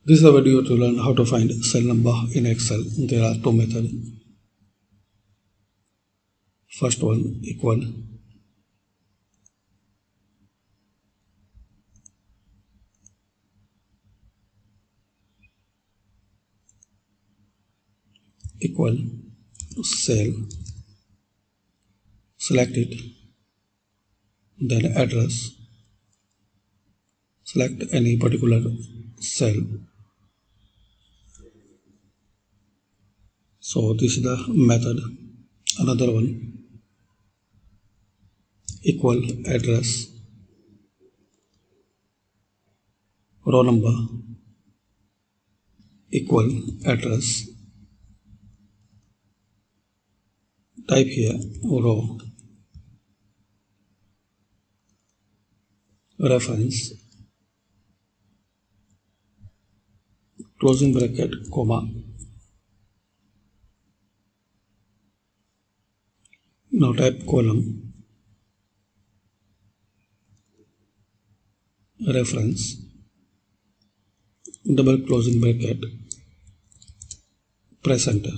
This is a video to learn how to find cell number in Excel. There are two methods. First one, equal cell, select it, then address, select any particular cell. So this is the method. Another one, equal address, row number, equal address, type here row, reference, closing bracket, comma. Now type column, reference, double closing bracket, press enter.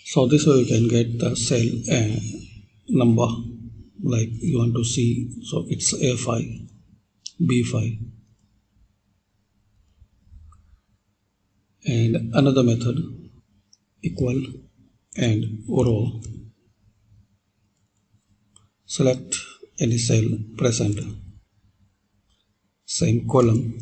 So this way you can get the cell number like you want to see. So it's A5, B5. And another method, equal and row. Select any cell, press enter. Same column.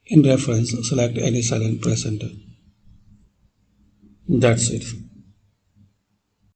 In reference, select any cell and press enter. That's it.